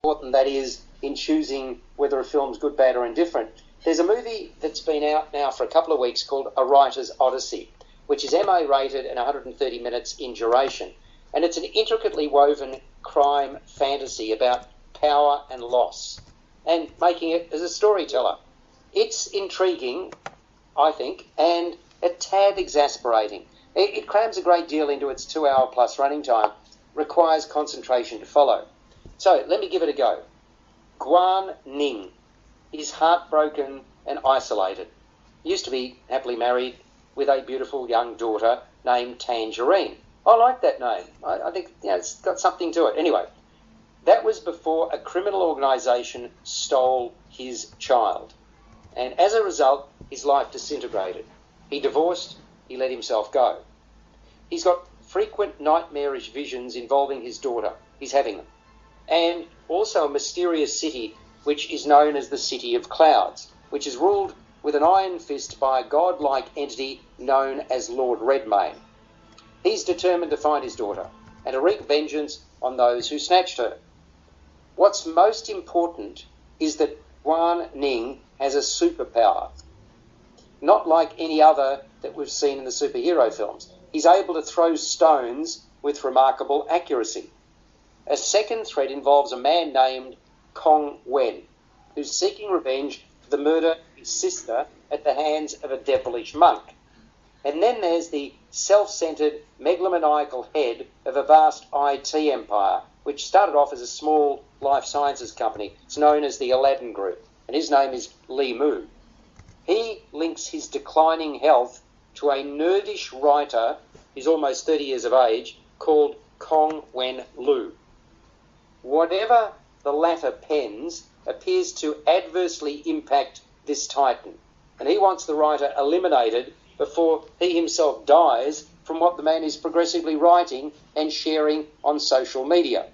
important that is in choosing whether a film's good, bad, or indifferent. There's a movie that's been out now for a couple of weeks called A Writer's Odyssey, which is MA rated and 130 minutes in duration. And it's an intricately woven crime fantasy about power and loss, and making it as a storyteller. It's intriguing, I think, and a tad exasperating. It crams a great deal into its 2-hour-plus running time, requires concentration to follow. So let me give it a go. Guan Ning is heartbroken and isolated. He used to be happily married with a beautiful young daughter named Tangerine. I like that name. I think it's got something to it. Anyway, that was before a criminal organisation stole his child. And as a result, his life disintegrated. He divorced, he let himself go. He's got frequent nightmarish visions involving his daughter. He's having them. And also a mysterious city which is known as the City of Clouds, which is ruled with an iron fist by a godlike entity known as Lord Redmayne. He's determined to find his daughter and to wreak vengeance on those who snatched her. What's most important is that Guan Ning has a superpower. Not like any other that we've seen in the superhero films. He's able to throw stones with remarkable accuracy. A second threat involves a man named Kong Wen, who's seeking revenge for the murder of his sister at the hands of a devilish monk. And then there's the self-centred, megalomaniacal head of a vast IT empire, which started off as a small life sciences company. It's known as the Aladdin Group, and his name is Li Mu. He links his declining health to a nerdish writer who's almost 30 years of age called Kong Wen Lu. Whatever the latter pens appears to adversely impact this titan, and he wants the writer eliminated before he himself dies from what the man is progressively writing and sharing on social media.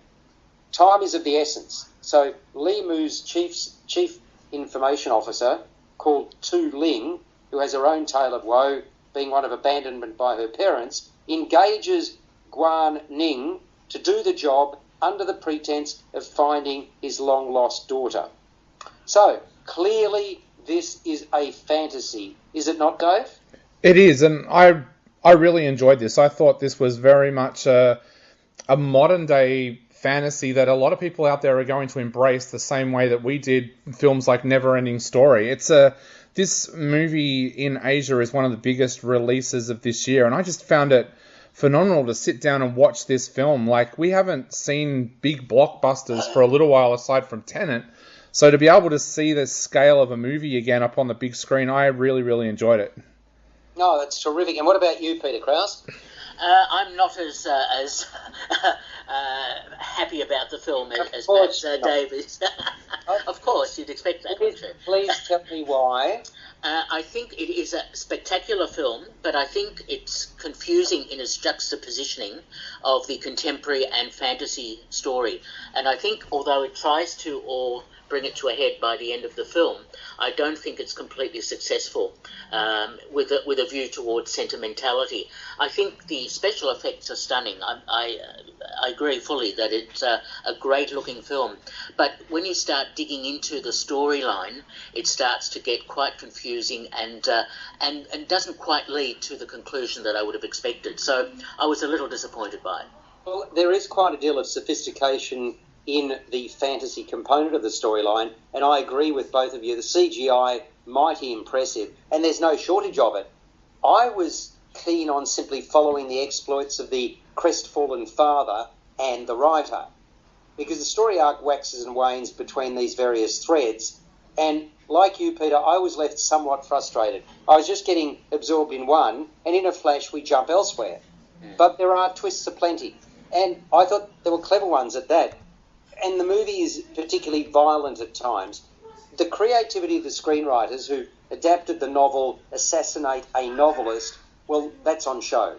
Time is of the essence, so Li Mu's chief information officer, called Tu Ling, who has her own tale of woe, being one of abandonment by her parents, engages Guan Ning to do the job under the pretense of finding his long-lost daughter. So, clearly this is a fantasy. Is it not, Dave? It is, and I really enjoyed this. I thought this was very much a modern-day fantasy that a lot of people out there are going to embrace the same way that we did films like Neverending Story. This movie in Asia is one of the biggest releases of this year, and I just found it phenomenal to sit down and watch this film. Like, we haven't seen big blockbusters for a little while aside from Tenet, so to be able to see the scale of a movie again up on the big screen, I really, really enjoyed it. No, that's terrific. And what about you, Peter Krausz? I'm not as happy about the film as perhaps Dave is. Of course, you'd expect that. Please tell me why. I think it is a spectacular film, but I think it's confusing in its juxtapositioning of the contemporary and fantasy story. And I think although it tries to or bring it to a head by the end of the film, I don't think it's completely successful with a view towards sentimentality. I think the special effects are stunning. I agree fully that it's a great-looking film. But when you start digging into the storyline, it starts to get quite confusing and doesn't quite lead to the conclusion that I would have expected. So I was a little disappointed by it. Well, there is quite a deal of sophistication in the fantasy component of the storyline, and I agree with both of you. The CGI, mighty impressive, and there's no shortage of it. I was keen on simply following the exploits of the crestfallen father and the writer, because the story arc waxes and wanes between these various threads, and like you, Peter, I was left somewhat frustrated. I was just getting absorbed in one, and in a flash we jump elsewhere. But there are twists aplenty, and I thought there were clever ones at that. And the movie is particularly violent at times. The creativity of the screenwriters who adapted the novel Assassinate a Novelist, well, that's on show.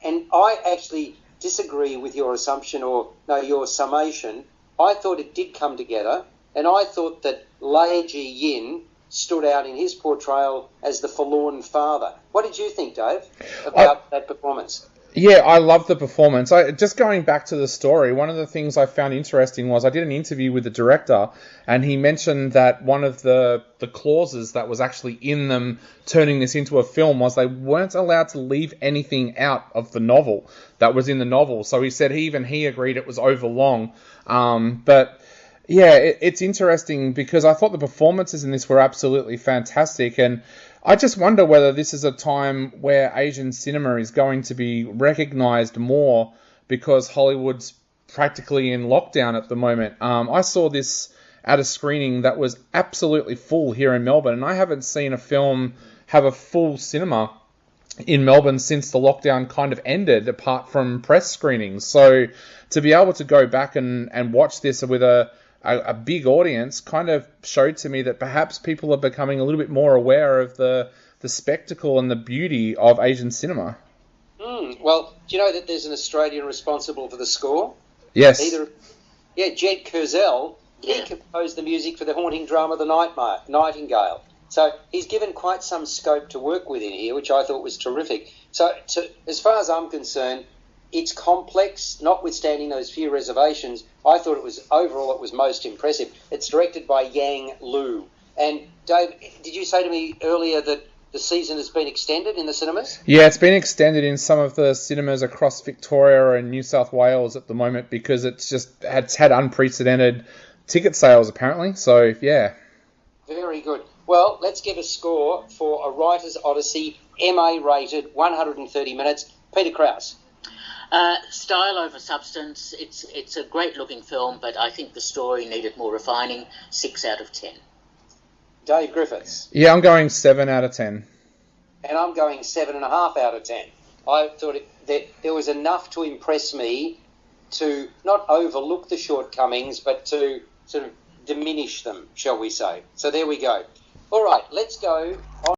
And I actually disagree with your assumption, your summation. I thought it did come together, and I thought that Lei Ji Yin stood out in his portrayal as the forlorn father. What did you think, Dave, about that performance? Yeah, I love the performance. Just going back to the story, one of the things I found interesting was I did an interview with the director, and he mentioned that one of the clauses that was actually in them turning this into a film was they weren't allowed to leave anything out of the novel that was in the novel. So he said he agreed it was overlong. But yeah, it's interesting because I thought the performances in this were absolutely fantastic, and I just wonder whether this is a time where Asian cinema is going to be recognised more because Hollywood's practically in lockdown at the moment. I saw this at a screening that was absolutely full here in Melbourne, and I haven't seen a film have a full cinema in Melbourne since the lockdown kind of ended, apart from press screenings. So to be able to go back and watch this with a big audience kind of showed to me that perhaps people are becoming a little bit more aware of the spectacle and the beauty of Asian cinema. Well, do you know that there's an Australian responsible for the score? Yes. Jed Kurzel. He composed the music for the haunting drama The Nightingale. So he's given quite some scope to work with in here, which I thought was terrific. So as far as I'm concerned, it's complex, notwithstanding those few reservations. I thought it was most impressive. It's directed by Yang Liu. And Dave, did you say to me earlier that the season has been extended in the cinemas? Yeah, it's been extended in some of the cinemas across Victoria and New South Wales at the moment because it's had unprecedented ticket sales apparently. So yeah. Very good. Well, let's give a score for A Writer's Odyssey, MA rated, 130 minutes. Peter Krausz. Style over substance. It's a great looking film, but I think the story needed more refining. 6 out of 10. Dave Griffiths. Yeah, I'm going 7 out of 10. And I'm going 7.5 out of 10. I thought that there was enough to impress me to not overlook the shortcomings, but to sort of diminish them, shall we say. So there we go. All right, let's go on.